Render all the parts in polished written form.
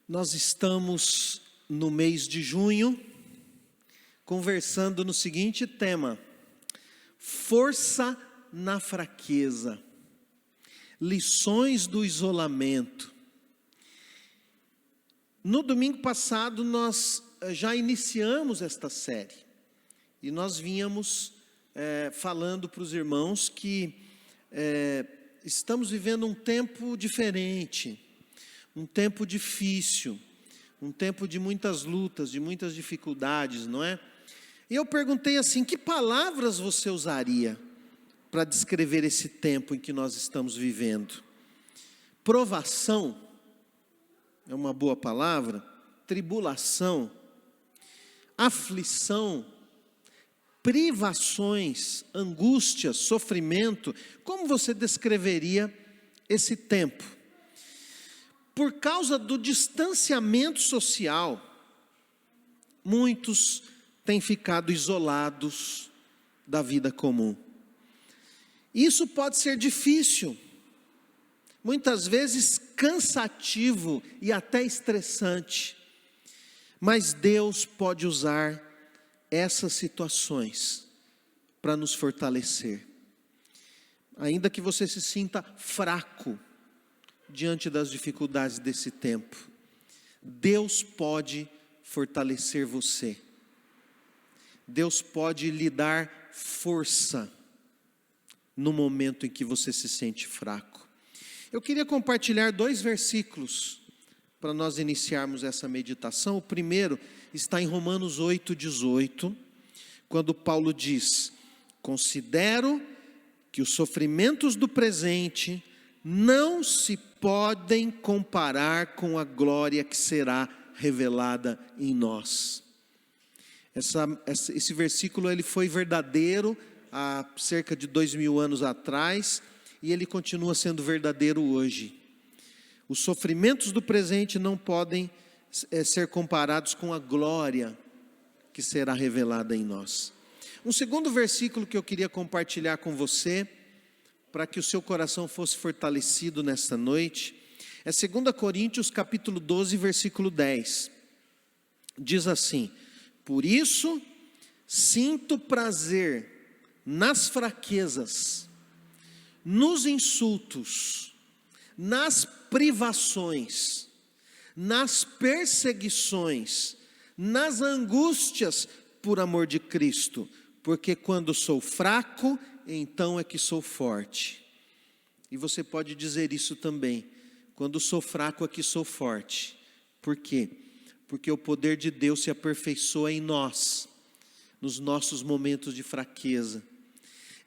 Nós estamos no mês de junho, conversando no seguinte tema: força na fraqueza, lições do isolamento. No domingo passado nós já iniciamos esta série, e nós vínhamos falando para os irmãos que estamos vivendo um tempo diferente, um tempo difícil, um tempo de muitas lutas, de muitas dificuldades, não é? E eu perguntei assim: que palavras você usaria para descrever esse tempo em que nós estamos vivendo? Provação é uma boa palavra, tribulação, aflição, privações, angústia, sofrimento. Como você descreveria esse tempo? Por causa do distanciamento social, muitos têm ficado isolados da vida comum. Isso pode ser difícil, muitas vezes cansativo e até estressante, mas Deus pode usar essas situações para nos fortalecer. Ainda que você se sinta fraco diante das dificuldades desse tempo, Deus pode fortalecer você. Deus pode lhe dar força no momento em que você se sente fraco. Eu queria compartilhar 2 versículos para nós iniciarmos essa meditação. O primeiro está em Romanos 8:18, quando Paulo diz: considero que os sofrimentos do presente não se podem comparar com a glória que será revelada em nós. Esse versículo ele foi verdadeiro há cerca de 2000 anos atrás, e ele continua sendo verdadeiro hoje. Os sofrimentos do presente não podem ser comparados com a glória que será revelada em nós. Um segundo versículo que eu queria compartilhar com você, para que o seu coração fosse fortalecido nesta noite, é 2 Coríntios capítulo 12, versículo 10. Diz assim: por isso sinto prazer nas fraquezas, nos insultos, nas privações, nas perseguições, nas angústias por amor de Cristo, porque quando sou fraco, então é que sou forte. E você pode dizer isso também: quando sou fraco é que sou forte. Por quê? Porque o poder de Deus se aperfeiçoa em nós, nos nossos momentos de fraqueza.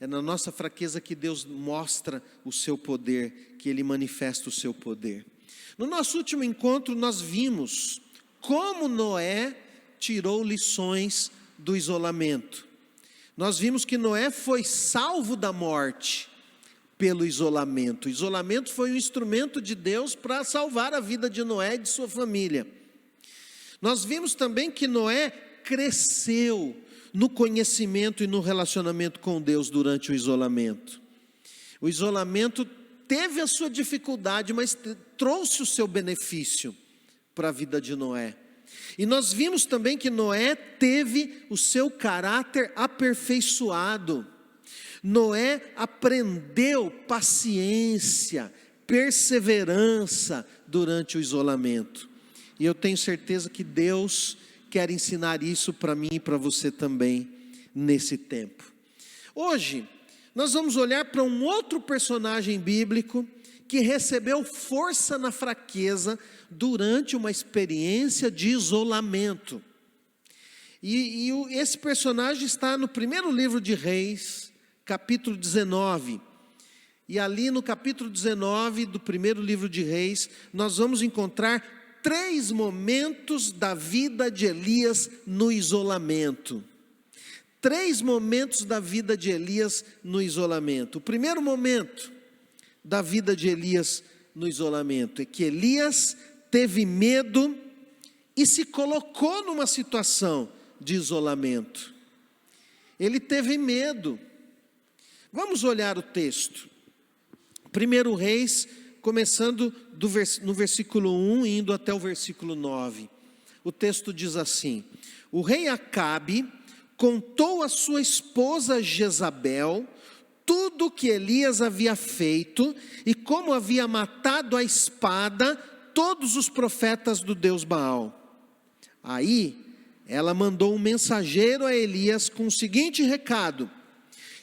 É na nossa fraqueza que Deus mostra o seu poder, que Ele manifesta o seu poder. No nosso último encontro nós vimos como Noé tirou lições do isolamento. Nós vimos que Noé foi salvo da morte pelo isolamento. O isolamento foi um instrumento de Deus para salvar a vida de Noé e de sua família. Nós vimos também que Noé cresceu no conhecimento e no relacionamento com Deus durante o isolamento. O isolamento teve a sua dificuldade, mas trouxe o seu benefício para a vida de Noé. E nós vimos também que Noé teve o seu caráter aperfeiçoado. Noé aprendeu paciência, perseverança durante o isolamento. E eu tenho certeza que Deus quer ensinar isso para mim e para você também nesse tempo. Hoje nós vamos olhar para um outro personagem bíblico que recebeu força na fraqueza durante uma experiência de isolamento. E esse personagem está no primeiro livro de Reis, capítulo 19. E ali no capítulo 19 do primeiro livro de Reis, nós vamos encontrar 3 momentos da vida de Elias no isolamento. 3 momentos da vida de Elias no isolamento. O primeiro momento da vida de Elias no isolamento é que Elias teve medo e se colocou numa situação de isolamento. Ele teve medo. Vamos olhar o texto. 1 Reis, começando no versículo 1 e indo até o versículo 9. O texto diz assim: o rei Acabe contou à sua esposa Jezabel tudo o que Elias havia feito e como havia matado à espada todos os profetas do Deus Baal. Aí ela mandou um mensageiro a Elias com o seguinte recado: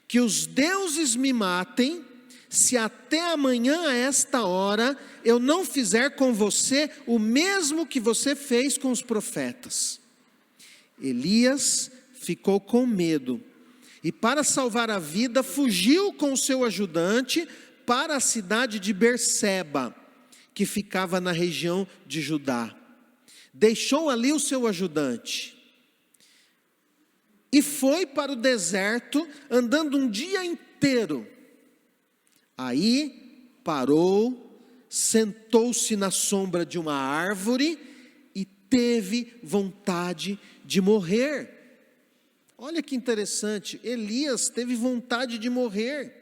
que os deuses me matem, se até amanhã a esta hora eu não fizer com você o mesmo que você fez com os profetas. Elias ficou com medo e, para salvar a vida, fugiu com o seu ajudante para a cidade de Berseba, que ficava na região de Judá. Deixou ali o seu ajudante e foi para o deserto, andando um dia inteiro. Aí parou, sentou-se na sombra de uma árvore e teve vontade de morrer. Olha que interessante, Elias teve vontade de morrer.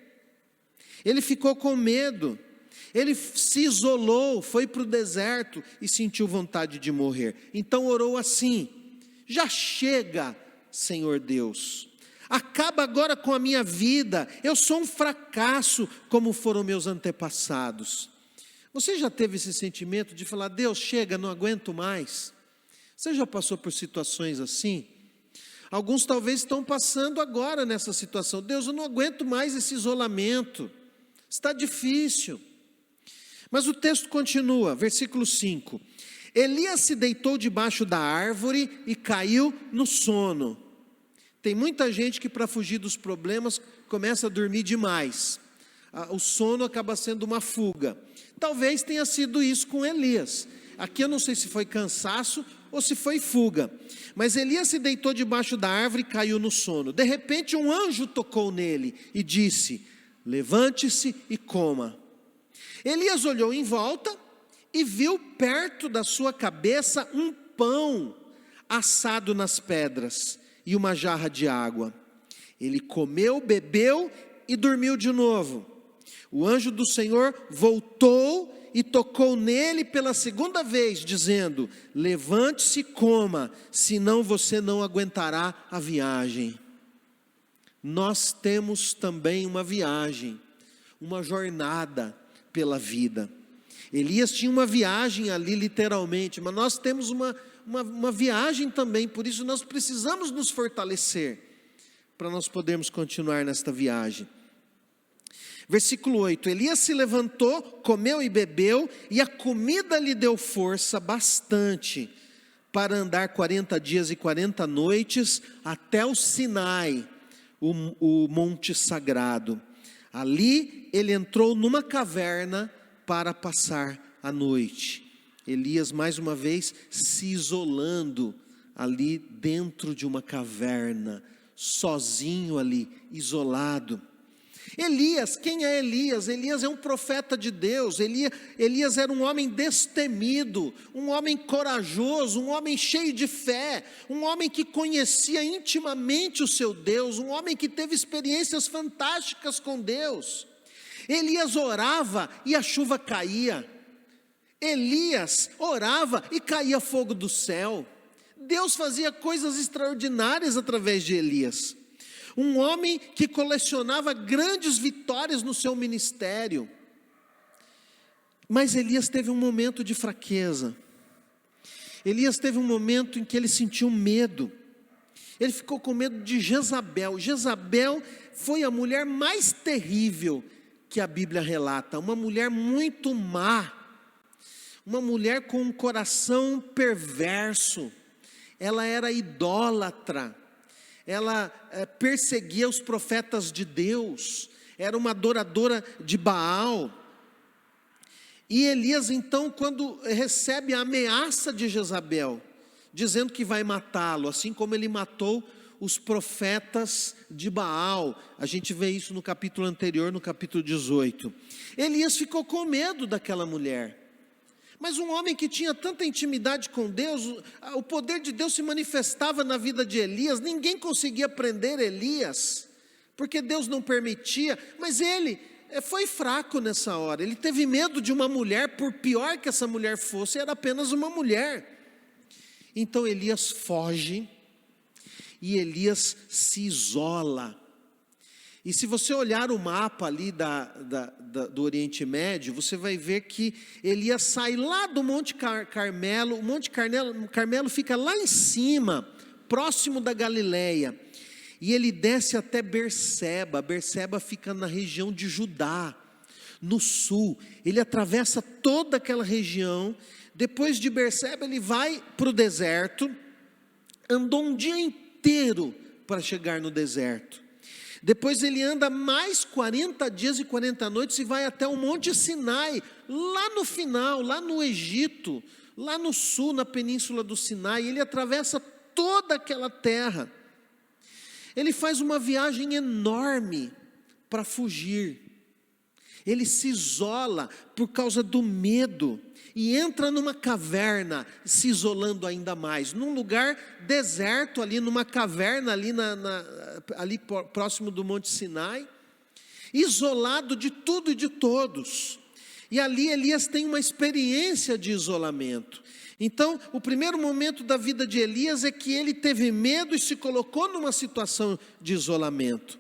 Ele ficou com medo, ele se isolou, foi para o deserto e sentiu vontade de morrer. Então orou assim: já chega, Senhor Deus, acaba agora com a minha vida, eu sou um fracasso como foram meus antepassados. Você já teve esse sentimento de falar: Deus, chega, não aguento mais? Você já passou por situações assim? Alguns talvez estão passando agora nessa situação: Deus, eu não aguento mais esse isolamento, está difícil. Mas o texto continua, versículo 5: Elias se deitou debaixo da árvore e caiu no sono. Tem muita gente que, para fugir dos problemas, começa a dormir demais. O sono acaba sendo uma fuga. Talvez tenha sido isso com Elias. Aqui eu não sei se foi cansaço ou se foi fuga. Mas Elias se deitou debaixo da árvore e caiu no sono. De repente um anjo tocou nele e disse: levante-se e coma. Elias olhou em volta e viu perto da sua cabeça um pão assado nas pedras e uma jarra de água. Ele comeu, bebeu e dormiu de novo. O anjo do Senhor voltou e tocou nele pela segunda vez, dizendo: levante-se e coma, senão você não aguentará a viagem. Nós temos também uma viagem, uma jornada pela vida. Elias tinha uma viagem ali literalmente, mas nós temos uma viagem também, por isso nós precisamos nos fortalecer, para nós podermos continuar nesta viagem. Versículo 8: Elias se levantou, comeu e bebeu, e a comida lhe deu força bastante para andar 40 dias e 40 noites até o Sinai, o monte sagrado. Ali ele entrou numa caverna para passar a noite. Elias mais uma vez se isolando ali dentro de uma caverna, sozinho ali, isolado. Elias, quem é Elias? Elias é um profeta de Deus. Elias era um homem destemido, um homem corajoso, um homem cheio de fé, um homem que conhecia intimamente o seu Deus, um homem que teve experiências fantásticas com Deus. Elias orava e a chuva caía. Elias orava e caía fogo do céu. Deus fazia coisas extraordinárias através de Elias. Um homem que colecionava grandes vitórias no seu ministério. Mas Elias teve um momento de fraqueza. Elias teve um momento em que ele sentiu medo. Ele ficou com medo de Jezabel. Jezabel foi a mulher mais terrível que a Bíblia relata. Uma mulher muito má. Uma mulher com um coração perverso. Ela era idólatra. Ela perseguia os profetas de Deus, era uma adoradora de Baal. E Elias então, quando recebe a ameaça de Jezabel, dizendo que vai matá-lo, assim como ele matou os profetas de Baal, a gente vê isso no capítulo anterior, no capítulo 18, Elias ficou com medo daquela mulher. Mas um homem que tinha tanta intimidade com Deus, o poder de Deus se manifestava na vida de Elias, ninguém conseguia prender Elias, porque Deus não permitia, mas ele foi fraco nessa hora. Ele teve medo de uma mulher, por pior que essa mulher fosse, era apenas uma mulher. Então Elias foge e Elias se isola. E se você olhar o mapa ali do Oriente Médio, você vai ver que Elias sai lá do Monte Carmelo. O Monte Carmelo fica lá em cima, próximo da Galileia. E ele desce até Berseba. Berseba fica na região de Judá, no sul. Ele atravessa toda aquela região. Depois de Berseba ele vai para o deserto. Andou um dia inteiro para chegar no deserto. Depois ele anda mais 40 dias e 40 noites e vai até o Monte Sinai, lá no final, lá no Egito, lá no sul, na península do Sinai. Ele atravessa toda aquela terra. Ele faz uma viagem enorme para fugir. Ele se isola por causa do medo e entra numa caverna, se isolando ainda mais, num lugar deserto ali, numa caverna ali próximo do Monte Sinai, isolado de tudo e de todos. E ali Elias tem uma experiência de isolamento. Então, o primeiro momento da vida de Elias é que ele teve medo e se colocou numa situação de isolamento.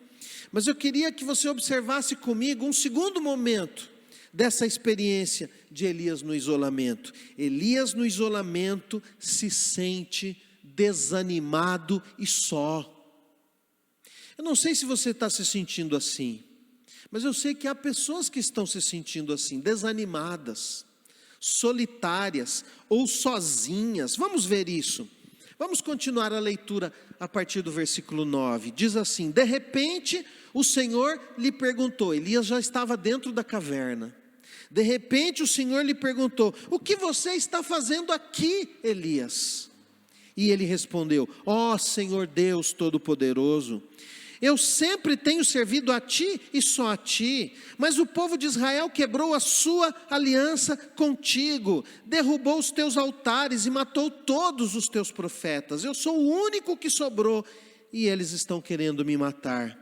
Mas eu queria que você observasse comigo um segundo momento dessa experiência de Elias no isolamento. Elias no isolamento se sente desanimado e só. Eu não sei se você está se sentindo assim, mas eu sei que há pessoas que estão se sentindo assim, desanimadas, solitárias ou sozinhas. Vamos ver isso. Vamos continuar a leitura a partir do versículo 9. Diz assim: de repente o Senhor lhe perguntou. Elias já estava dentro da caverna. De repente o Senhor lhe perguntou: o que você está fazendo aqui, Elias? E ele respondeu: ó Senhor Deus Todo-Poderoso, eu sempre tenho servido a ti e só a ti, mas o povo de Israel quebrou a sua aliança contigo, derrubou os teus altares e matou todos os teus profetas. Eu sou o único que sobrou e eles estão querendo me matar.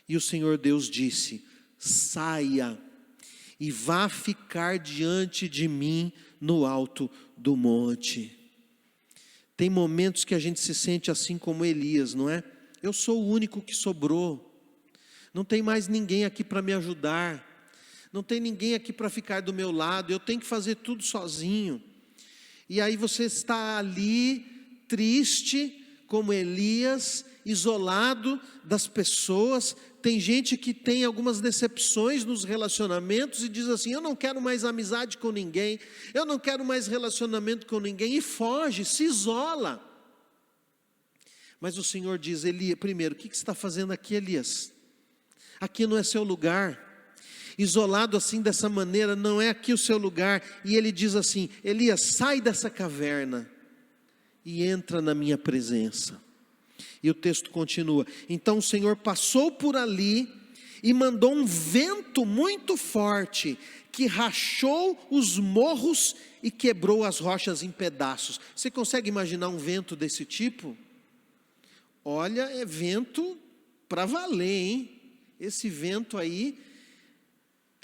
E o Senhor Deus disse: saia e vá ficar diante de mim no alto do monte. Tem momentos que a gente se sente assim como Elias, não é? Eu sou o único que sobrou, não tem mais ninguém aqui para me ajudar, não tem ninguém aqui para ficar do meu lado, eu tenho que fazer tudo sozinho. E aí você está ali, triste, como Elias, isolado das pessoas. Tem gente que tem algumas decepções nos relacionamentos e diz assim: eu não quero mais amizade com ninguém, eu não quero mais relacionamento com ninguém, e foge, se isola. Mas o Senhor diz: Elias, primeiro, o que você está fazendo aqui, Elias? Aqui não é seu lugar. Isolado assim dessa maneira, não é aqui o seu lugar. E ele diz assim: Elias, sai dessa caverna e entra na minha presença. E o texto continua: então o Senhor passou por ali e mandou um vento muito forte, que rachou os morros e quebrou as rochas em pedaços. Você consegue imaginar um vento desse tipo? Olha, é vento para valer, hein? Esse vento aí.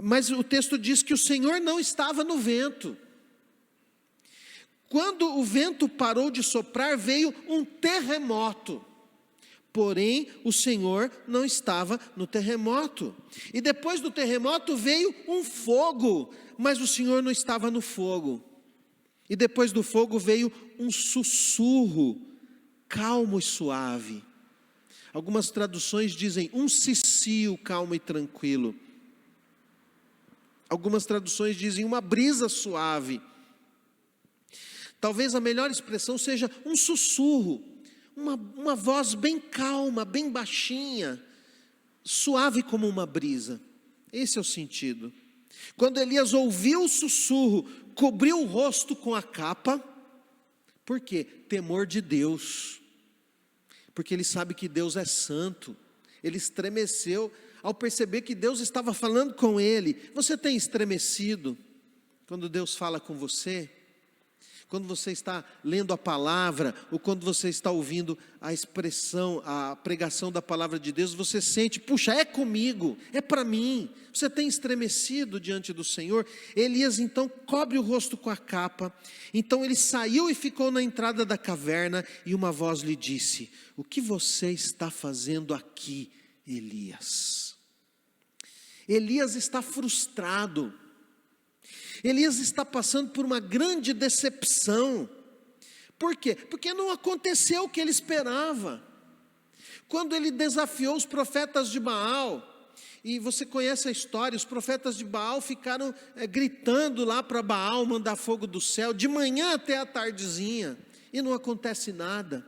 Mas o texto diz que o Senhor não estava no vento. Quando o vento parou de soprar, veio um terremoto. Porém, o Senhor não estava no terremoto. E depois do terremoto veio um fogo, mas o Senhor não estava no fogo. E depois do fogo veio um sussurro, calmo e suave. Algumas traduções dizem um cicio calmo e tranquilo. Algumas traduções dizem uma brisa suave. Talvez a melhor expressão seja um sussurro, uma voz bem calma, bem baixinha, suave como uma brisa. Esse é o sentido. Quando Elias ouviu o sussurro, cobriu o rosto com a capa. Por quê? Temor de Deus. Porque ele sabe que Deus é santo. Ele estremeceu ao perceber que Deus estava falando com ele. Você tem estremecido quando Deus fala com você? quando você está lendo a palavra, ou quando você está ouvindo a expressão, a pregação da palavra de Deus, você sente, puxa, é comigo, é para mim. Você tem estremecido diante do Senhor. Elias então cobre o rosto com a capa. Então ele saiu e ficou na entrada da caverna, e uma voz lhe disse: o que você está fazendo aqui, Elias? Elias está frustrado. Elias está passando por uma grande decepção. Por quê? Porque não aconteceu o que ele esperava. Quando ele desafiou os profetas de Baal, e você conhece a história, os profetas de Baal ficaram gritando lá para Baal mandar fogo do céu, de manhã até a tardezinha, e não acontece nada.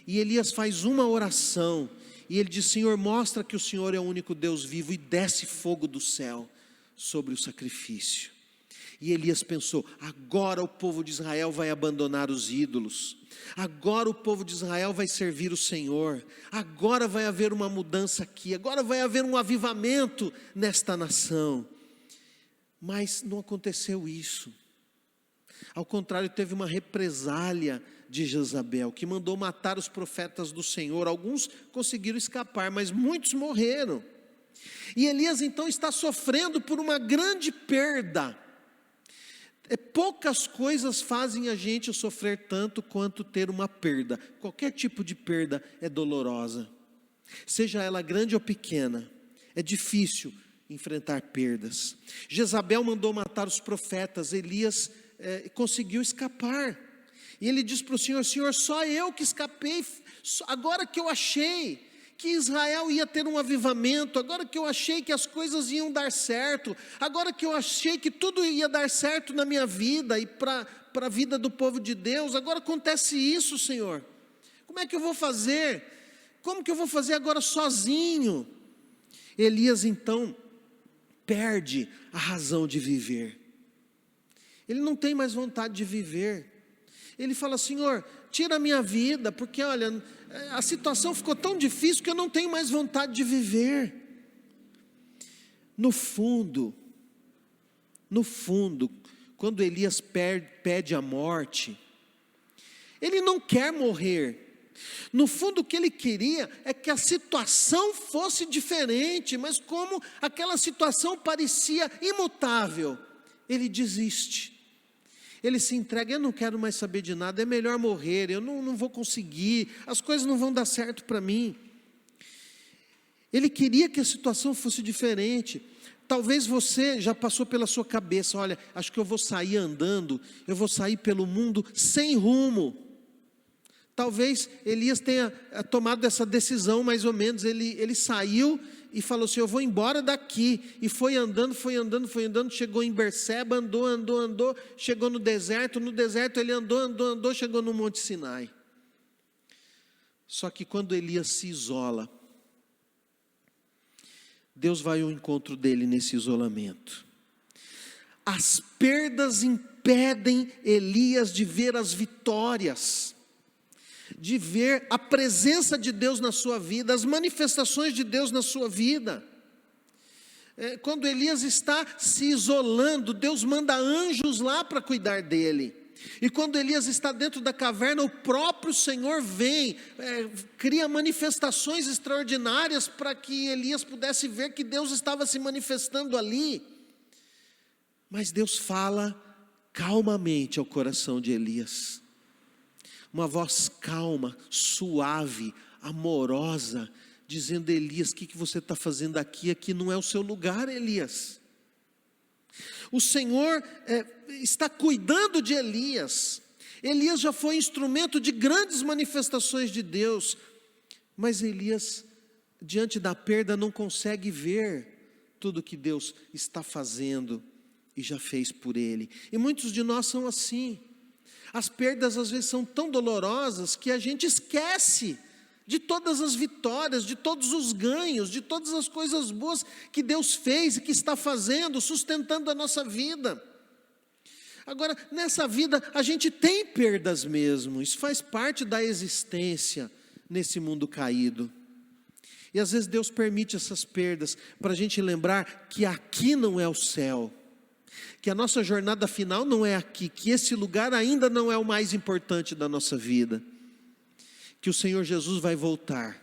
E Elias faz uma oração, e ele diz: Senhor, mostra que o Senhor é o único Deus vivo, e desce fogo do céu sobre o sacrifício. E Elias pensou: agora o povo de Israel vai abandonar os ídolos, agora o povo de Israel vai servir o Senhor, agora vai haver uma mudança aqui, agora vai haver um avivamento nesta nação. Mas não aconteceu isso. Ao contrário, teve uma represália de Jezabel, que mandou matar os profetas do Senhor. Alguns conseguiram escapar, mas muitos morreram. E Elias então está sofrendo por uma grande perda. Poucas coisas fazem a gente sofrer tanto quanto ter uma perda. Qualquer tipo de perda é dolorosa, seja ela grande ou pequena. É difícil enfrentar perdas. Jezabel mandou matar os profetas. Elias conseguiu escapar. E ele diz para o Senhor: Senhor, só eu que escapei. Agora que eu achei que Israel ia ter um avivamento, agora que eu achei que as coisas iam dar certo, agora que eu achei que tudo ia dar certo na minha vida e para a vida do povo de Deus, agora acontece isso, Senhor. Como é que eu vou fazer? Como que eu vou fazer agora sozinho? Elias então perde a razão de viver. Ele não tem mais vontade de viver. Ele fala: Senhor, tira a minha vida, porque olha, a situação ficou tão difícil que eu não tenho mais vontade de viver. No fundo, quando Elias pede a morte, ele não quer morrer. No fundo, o que ele queria é que a situação fosse diferente, mas como aquela situação parecia imutável, ele desiste. Ele se entrega: eu não quero mais saber de nada, é melhor morrer, eu não vou conseguir, as coisas não vão dar certo para mim. Ele queria que a situação fosse diferente. Talvez você já passou pela sua cabeça: olha, acho que eu vou sair andando, eu vou sair pelo mundo sem rumo. Talvez Elias tenha tomado essa decisão, mais ou menos. Ele saiu e falou assim: eu vou embora daqui. E foi andando, chegou em Berseba, andou, chegou no deserto ele andou, chegou no Monte Sinai. Só que quando Elias se isola, Deus vai ao encontro dele nesse isolamento. As perdas impedem Elias de ver as vitórias, de ver a presença de Deus na sua vida, as manifestações de Deus na sua vida. Quando Elias está se isolando, Deus manda anjos lá para cuidar dele. E quando Elias está dentro da caverna, o próprio Senhor vem, cria manifestações extraordinárias para que Elias pudesse ver que Deus estava se manifestando ali. Mas Deus fala calmamente ao coração de Elias. Uma voz calma, suave, amorosa, dizendo: Elias, o que você está fazendo aqui? Aqui não é o seu lugar, Elias. O Senhor está cuidando de Elias. Elias já foi instrumento de grandes manifestações de Deus, mas Elias, diante da perda, não consegue ver tudo que Deus está fazendo e já fez por ele. E muitos de nós são assim. As perdas às vezes são tão dolorosas que a gente esquece de todas as vitórias, de todos os ganhos, de todas as coisas boas que Deus fez e que está fazendo, sustentando a nossa vida. Agora, nessa vida a gente tem perdas mesmo, isso faz parte da existência nesse mundo caído. E às vezes Deus permite essas perdas para a gente lembrar que aqui não é o céu, que a nossa jornada final não é aqui, que esse lugar ainda não é o mais importante da nossa vida, que o Senhor Jesus vai voltar,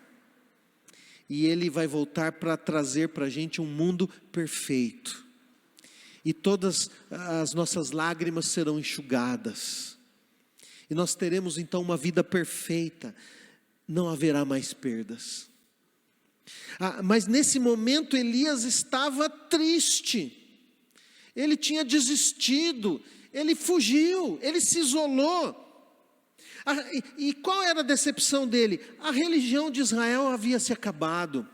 e Ele vai voltar para trazer para a gente um mundo perfeito, e todas as nossas lágrimas serão enxugadas, e nós teremos então uma vida perfeita, não haverá mais perdas. Mas nesse momento Elias estava triste, ele tinha desistido, ele fugiu, ele se isolou. E qual era a decepção dele? A religião de Israel havia se acabado.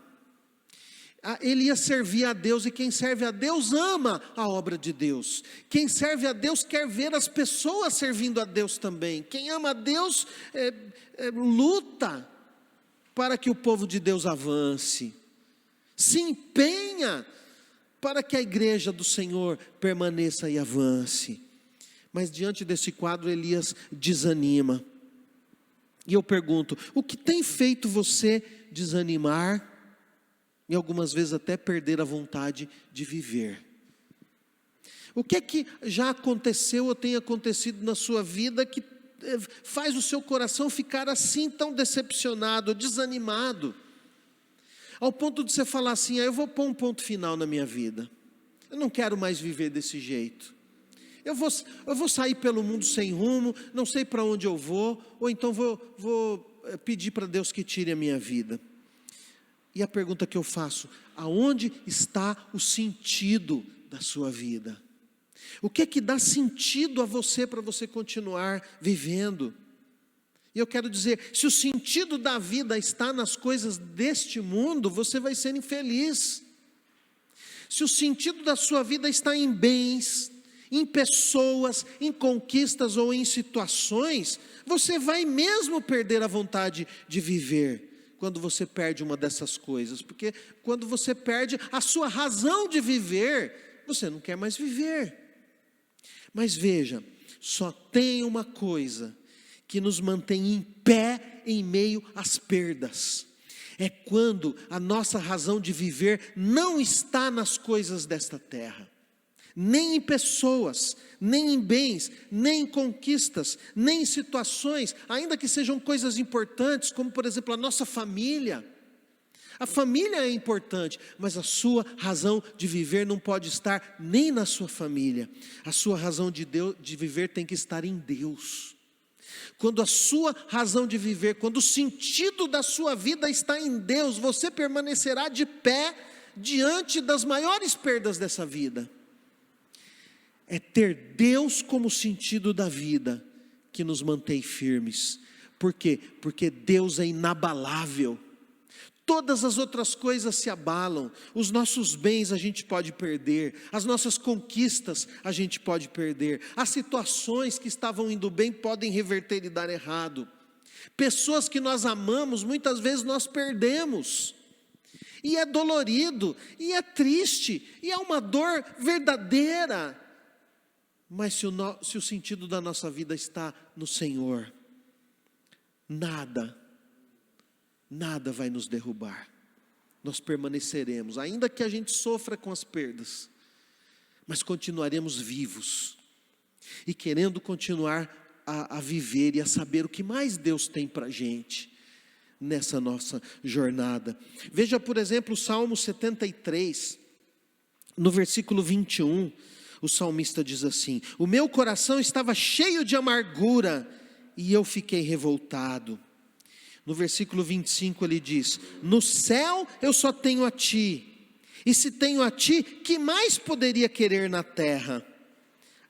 Ele ia servir a Deus, e quem serve a Deus ama a obra de Deus. Quem serve a Deus quer ver as pessoas servindo a Deus também. Quem ama a Deus luta para que o povo de Deus avance, se empenha para que a igreja do Senhor permaneça e avance. Mas diante desse quadro, Elias desanima. E eu pergunto, o que tem feito você desanimar, e algumas vezes até perder a vontade de viver? O que é que já aconteceu ou tem acontecido na sua vida que faz o seu coração ficar assim tão decepcionado, desanimado, ao ponto de você falar assim, eu vou pôr um ponto final na minha vida, eu não quero mais viver desse jeito, eu vou sair pelo mundo sem rumo, não sei para onde eu vou, ou então vou pedir para Deus que tire a minha vida. E a pergunta que eu faço, aonde está o sentido da sua vida? O que é que dá sentido a você para você continuar vivendo? E eu quero dizer, se o sentido da vida está nas coisas deste mundo, você vai ser infeliz. Se o sentido da sua vida está em bens, em pessoas, em conquistas ou em situações, você vai mesmo perder a vontade de viver, quando você perde uma dessas coisas, porque quando você perde a sua razão de viver, você não quer mais viver. Mas veja, só tem uma coisa que nos mantém em pé em meio às perdas, é quando a nossa razão de viver não está nas coisas desta terra, nem em pessoas, nem em bens, nem em conquistas, nem em situações, ainda que sejam coisas importantes, como por exemplo a nossa família. A família é importante, mas a sua razão de viver não pode estar nem na sua família. A sua razão de viver tem que estar em Deus. Quando a sua razão de viver, quando o sentido da sua vida está em Deus, você permanecerá de pé diante das maiores perdas dessa vida. É ter Deus como sentido da vida que nos mantém firmes. Por quê? Porque Deus é inabalável. Todas as outras coisas se abalam, os nossos bens a gente pode perder, as nossas conquistas a gente pode perder, as situações que estavam indo bem podem reverter e dar errado, pessoas que nós amamos, muitas vezes nós perdemos, e é dolorido, e é triste, e é uma dor verdadeira, mas se o sentido da nossa vida está no Senhor, nada vai nos derrubar, nós permaneceremos, ainda que a gente sofra com as perdas, mas continuaremos vivos, e querendo continuar a viver e a saber o que mais Deus tem para a gente, nessa nossa jornada. Veja por exemplo o Salmo 73, no versículo 21, o salmista diz assim, o meu coração estava cheio de amargura, e eu fiquei revoltado. No versículo 25 ele diz, no céu eu só tenho a ti, e se tenho a ti, que mais poderia querer na terra?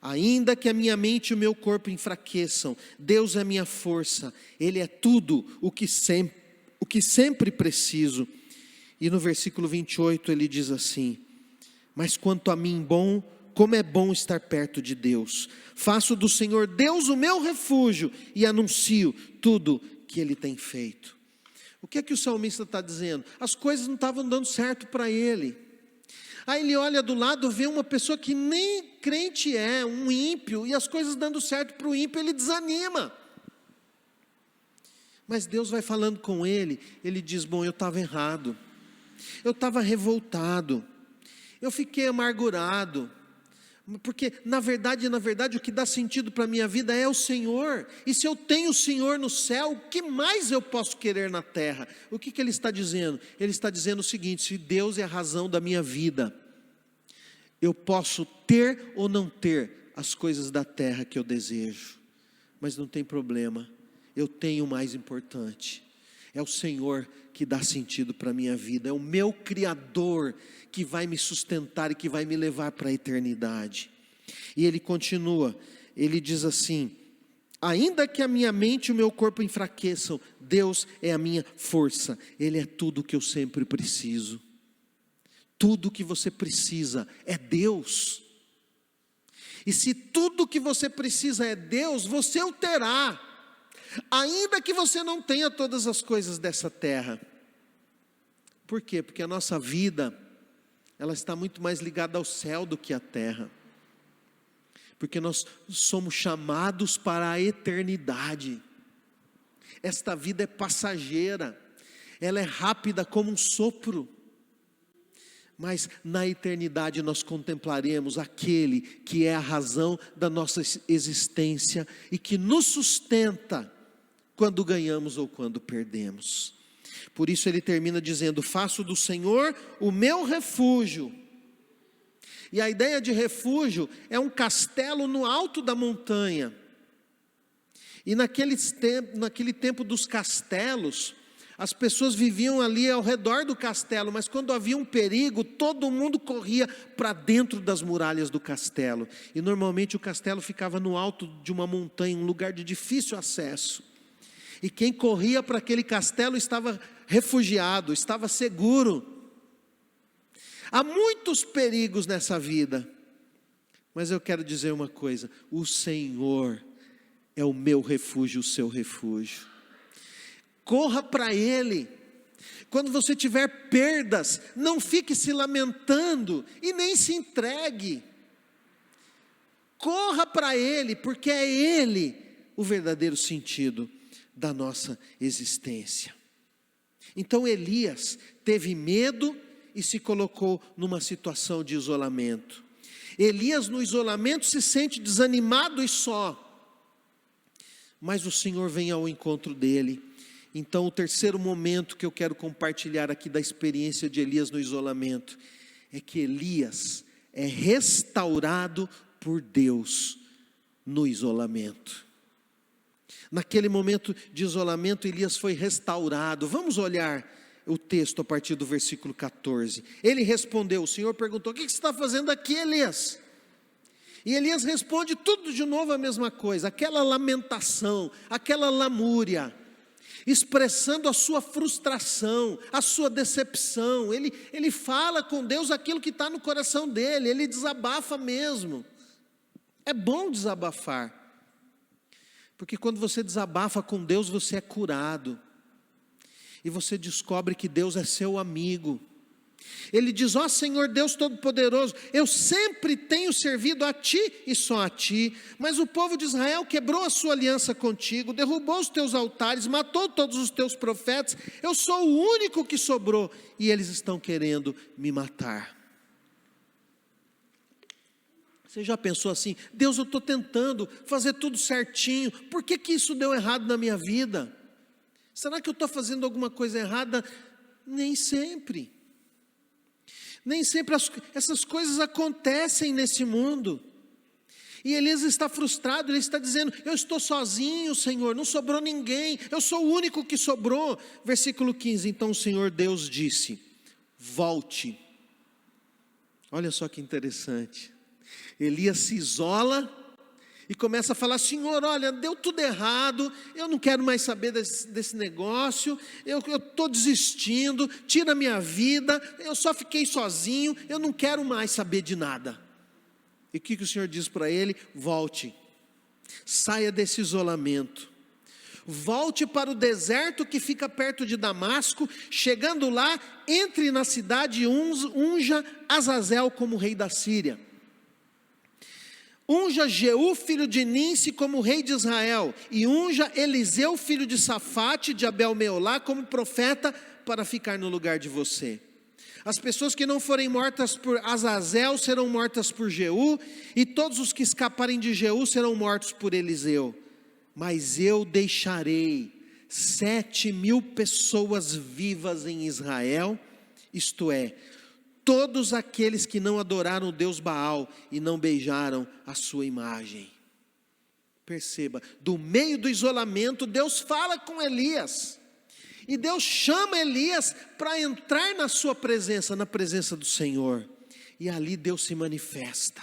Ainda que a minha mente e o meu corpo enfraqueçam, Deus é minha força, Ele é tudo o que sempre preciso. E no versículo 28 ele diz assim, mas quanto a mim, como é bom estar perto de Deus, faço do Senhor Deus o meu refúgio, e anuncio tudo que Ele tem feito. O que é que o salmista está dizendo? As coisas não estavam dando certo para ele. Aí ele olha do lado, vê uma pessoa que nem crente é, um ímpio, e as coisas dando certo para o ímpio, ele desanima. Mas Deus vai falando com ele, ele diz, bom, eu estava errado, eu estava revoltado, eu fiquei amargurado, Porque na verdade, o que dá sentido para a minha vida é o Senhor. E se eu tenho o Senhor no céu, o que mais eu posso querer na terra? O que ele está dizendo? Ele está dizendo o seguinte: se Deus é a razão da minha vida, eu posso ter ou não ter as coisas da terra que eu desejo, mas não tem problema, eu tenho o mais importante. É o Senhor que dá sentido para a minha vida, é o meu Criador que vai me sustentar e que vai me levar para a eternidade. E ele continua, ele diz assim: ainda que a minha mente e o meu corpo enfraqueçam, Deus é a minha força, Ele é tudo o que eu sempre preciso. Tudo que você precisa é Deus. E se tudo que você precisa é Deus, você o terá, ainda que você não tenha todas as coisas dessa terra. Por quê? Porque a nossa vida, ela está muito mais ligada ao céu do que à terra. Porque nós somos chamados para a eternidade. Esta vida é passageira, ela é rápida como um sopro. Mas na eternidade nós contemplaremos aquele que é a razão da nossa existência e que nos sustenta quando ganhamos ou quando perdemos. Por isso ele termina dizendo: faço do Senhor o meu refúgio. E a ideia de refúgio é um castelo no alto da montanha. E naquele tempo dos castelos, as pessoas viviam ali ao redor do castelo, mas quando havia um perigo, todo mundo corria para dentro das muralhas do castelo. E normalmente o castelo ficava no alto de uma montanha, um lugar de difícil acesso. E quem corria para aquele castelo estava refugiado, estava seguro. Há muitos perigos nessa vida, mas eu quero dizer uma coisa: o Senhor é o meu refúgio, o seu refúgio. Corra para Ele. Quando você tiver perdas, não fique se lamentando e nem se entregue. Corra para Ele, porque é Ele o verdadeiro sentido da nossa existência. Então Elias teve medo e se colocou numa situação de isolamento. Elias no isolamento se sente desanimado e só, mas o Senhor vem ao encontro dele. Então o terceiro momento que eu quero compartilhar aqui da experiência de Elias no isolamento, é que Elias é restaurado por Deus no isolamento. Naquele momento de isolamento, Elias foi restaurado. Vamos olhar o texto a partir do versículo 14. Ele respondeu, o Senhor perguntou: o que você está fazendo aqui, Elias? E Elias responde tudo de novo a mesma coisa, aquela lamentação, aquela lamúria, expressando a sua frustração, a sua decepção. Ele fala com Deus aquilo que está no coração dele, ele desabafa mesmo. É bom desabafar, porque quando você desabafa com Deus, você é curado, e você descobre que Deus é seu amigo. Ele diz: ó Senhor Deus Todo-Poderoso, eu sempre tenho servido a Ti e só a Ti, mas o povo de Israel quebrou a sua aliança contigo, derrubou os teus altares, matou todos os teus profetas, eu sou o único que sobrou, e eles estão querendo me matar. Você já pensou assim: Deus, eu estou tentando fazer tudo certinho, por que isso deu errado na minha vida? Será que eu estou fazendo alguma coisa errada? Nem sempre. Nem sempre essas coisas acontecem nesse mundo. E Elias está frustrado, ele está dizendo: eu estou sozinho, Senhor, não sobrou ninguém, eu sou o único que sobrou. Versículo 15, então o Senhor Deus disse: volte. Olha só que interessante. Elias se isola e começa a falar: Senhor, olha, deu tudo errado, eu não quero mais saber desse negócio, eu estou desistindo, tira a minha vida, eu só fiquei sozinho, eu não quero mais saber de nada. E o que o Senhor diz para ele? Volte, saia desse isolamento, volte para o deserto que fica perto de Damasco, chegando lá, entre na cidade e unja Azazel como rei da Síria. Unja Jeú, filho de Ninsi, como rei de Israel, e unja Eliseu, filho de Safate, de Abel-Meolá, como profeta, para ficar no lugar de você. As pessoas que não forem mortas por Azazel serão mortas por Jeú, e todos os que escaparem de Jeú serão mortos por Eliseu. Mas eu deixarei 7.000 pessoas vivas em Israel, isto é, todos aqueles que não adoraram o Deus Baal e não beijaram a sua imagem. Perceba, do meio do isolamento, Deus fala com Elias. E Deus chama Elias para entrar na sua presença, na presença do Senhor. E ali Deus se manifesta.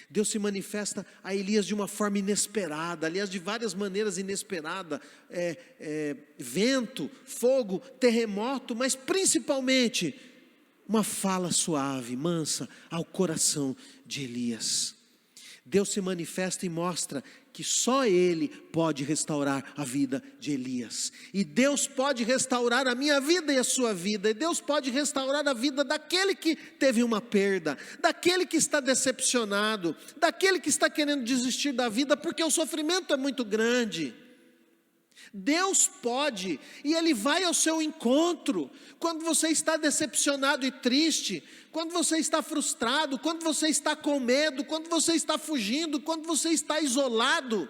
Deus se manifesta a Elias de uma forma inesperada, aliás, de várias maneiras inesperadas. Vento, fogo, terremoto, mas principalmente uma fala suave, mansa ao coração de Elias. Deus se manifesta e mostra que só Ele pode restaurar a vida de Elias. E Deus pode restaurar a minha vida e a sua vida. E Deus pode restaurar a vida daquele que teve uma perda, daquele que está decepcionado, daquele que está querendo desistir da vida, porque o sofrimento é muito grande. Deus pode, e Ele vai ao seu encontro, quando você está decepcionado e triste, quando você está frustrado, quando você está com medo, quando você está fugindo, quando você está isolado,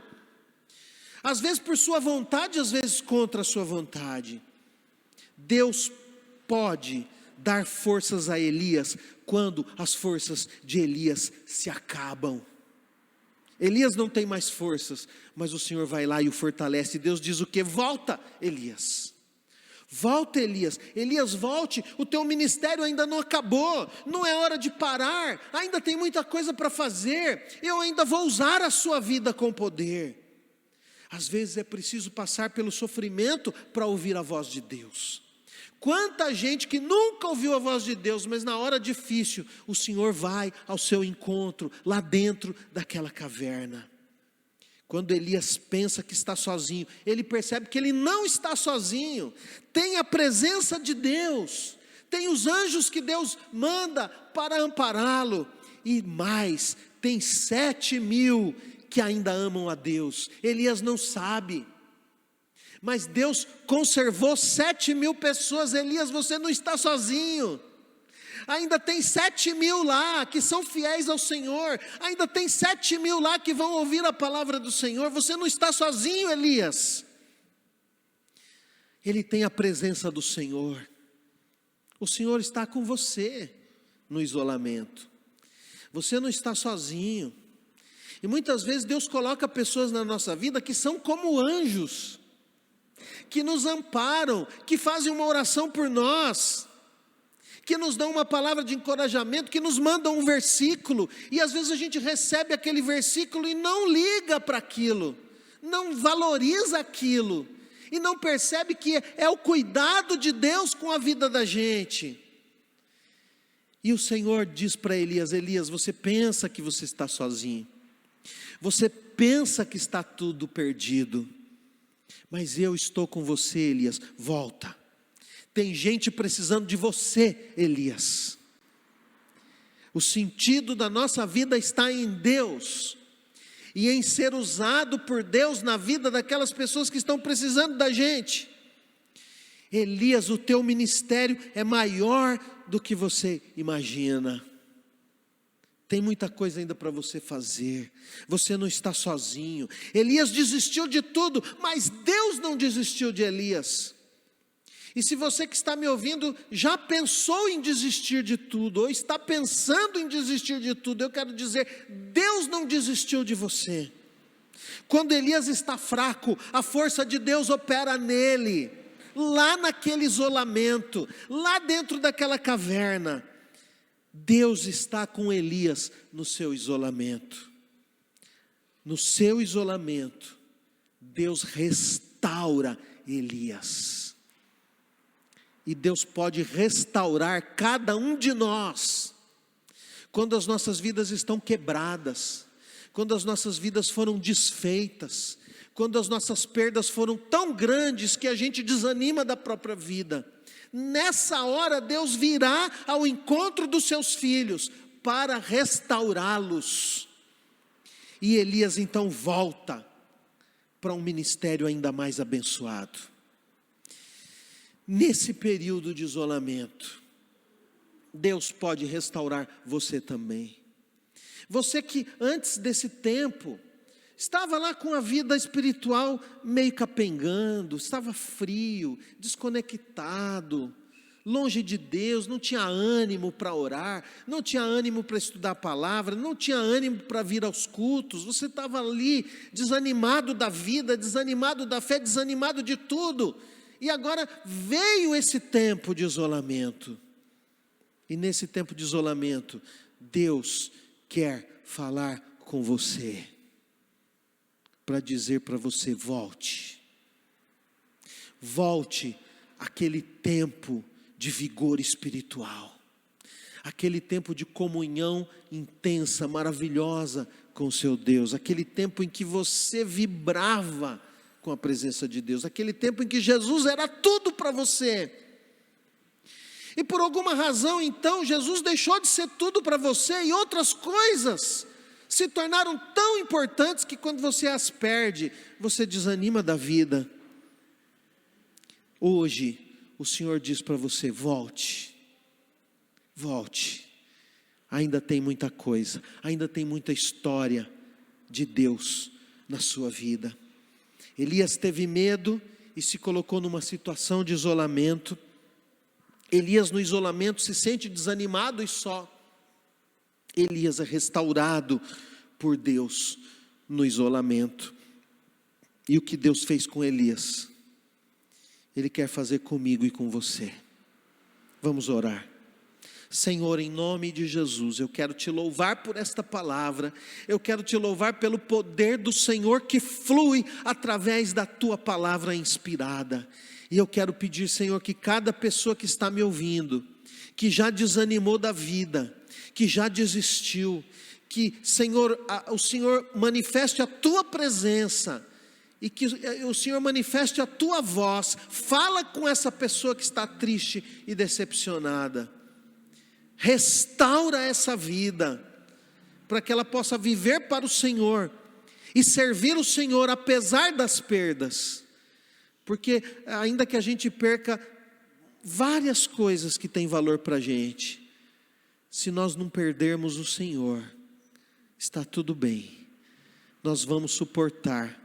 às vezes por sua vontade, às vezes contra a sua vontade. Deus pode dar forças a Elias, quando as forças de Elias se acabam. Elias não tem mais forças, mas o Senhor vai lá e o fortalece. E Deus diz o quê? Volta, Elias. Volta, Elias. Elias, volte, o teu ministério ainda não acabou. Não é hora de parar. Ainda tem muita coisa para fazer. Eu ainda vou usar a sua vida com poder. Às vezes é preciso passar pelo sofrimento para ouvir a voz de Deus. Quanta gente que nunca ouviu a voz de Deus, mas na hora difícil, o Senhor vai ao seu encontro, lá dentro daquela caverna. Quando Elias pensa que está sozinho, ele percebe que ele não está sozinho, tem a presença de Deus, tem os anjos que Deus manda para ampará-lo, e mais, tem 7.000 que ainda amam a Deus. Elias não sabe, mas Deus conservou 7.000 pessoas. Elias, você não está sozinho. Ainda tem 7.000 lá que são fiéis ao Senhor. Ainda tem 7.000 lá que vão ouvir a palavra do Senhor. Você não está sozinho, Elias. Ele tem a presença do Senhor. O Senhor está com você no isolamento. Você não está sozinho. E muitas vezes Deus coloca pessoas na nossa vida que são como anjos, que nos amparam, que fazem uma oração por nós, que nos dão uma palavra de encorajamento, que nos mandam um versículo, e às vezes a gente recebe aquele versículo e não liga para aquilo, não valoriza aquilo, e não percebe que é o cuidado de Deus com a vida da gente. E o Senhor diz para Elias: Elias, você pensa que você está sozinho, você pensa que está tudo perdido, mas eu estou com você, Elias, volta. Tem gente precisando de você, Elias. O sentido da nossa vida está em Deus, e em ser usado por Deus na vida daquelas pessoas que estão precisando da gente. Elias, o teu ministério é maior do que você imagina. Tem muita coisa ainda para você fazer. Você não está sozinho. Elias desistiu de tudo, mas Deus não desistiu de Elias. E se você que está me ouvindo já pensou em desistir de tudo, ou está pensando em desistir de tudo, eu quero dizer, Deus não desistiu de você. Quando Elias está fraco, a força de Deus opera nele, lá naquele isolamento, lá dentro daquela caverna. Deus está com Elias no seu isolamento. No seu isolamento, Deus restaura Elias. E Deus pode restaurar cada um de nós, quando as nossas vidas estão quebradas, quando as nossas vidas foram desfeitas, quando as nossas perdas foram tão grandes que a gente desanima da própria vida. Nessa hora Deus virá ao encontro dos seus filhos para restaurá-los. E Elias então volta para um ministério ainda mais abençoado. Nesse período de isolamento, Deus pode restaurar você também. Você que antes desse tempo estava lá com a vida espiritual meio capengando, estava frio, desconectado, longe de Deus, não tinha ânimo para orar, não tinha ânimo para estudar a palavra, não tinha ânimo para vir aos cultos, você estava ali desanimado da vida, desanimado da fé, desanimado de tudo, e agora veio esse tempo de isolamento, e nesse tempo de isolamento, Deus quer falar com você, para dizer para você: volte àquele tempo de vigor espiritual, aquele tempo de comunhão intensa, maravilhosa com o seu Deus, aquele tempo em que você vibrava com a presença de Deus, aquele tempo em que Jesus era tudo para você. E por alguma razão então Jesus deixou de ser tudo para você, e outras coisas se tornaram tão importantes que quando você as perde, você desanima da vida. Hoje o Senhor diz para você: volte, ainda tem muita coisa, ainda tem muita história de Deus na sua vida. Elias teve medo e se colocou numa situação de isolamento. Elias no isolamento se sente desanimado e só. Elias é restaurado por Deus no isolamento. E o que Deus fez com Elias, Ele quer fazer comigo e com você. Vamos orar. Senhor, em nome de Jesus, eu quero te louvar por esta palavra, eu quero te louvar pelo poder do Senhor que flui através da tua palavra inspirada. E eu quero pedir, Senhor, que cada pessoa que está me ouvindo, que já desanimou da vida, que já desistiu, que, Senhor, o Senhor manifeste a tua presença, e que o Senhor manifeste a tua voz. Fala com essa pessoa que está triste e decepcionada, restaura essa vida, para que ela possa viver para o Senhor, e servir o Senhor apesar das perdas, porque ainda que a gente perca várias coisas que têm valor para a gente, se nós não perdermos o Senhor, está tudo bem, nós vamos suportar,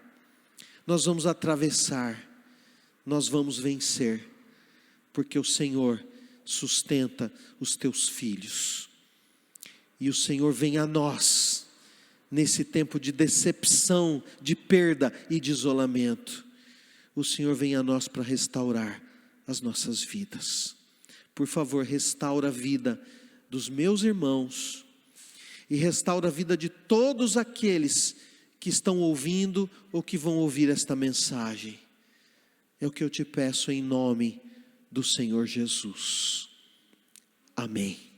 nós vamos atravessar, nós vamos vencer, porque o Senhor sustenta os teus filhos, e o Senhor vem a nós, nesse tempo de decepção, de perda e de isolamento, o Senhor vem a nós para restaurar as nossas vidas. Por favor, restaura a vida dos meus irmãos, e restaura a vida de todos aqueles que estão ouvindo ou que vão ouvir esta mensagem. É o que eu te peço em nome do Senhor Jesus. Amém.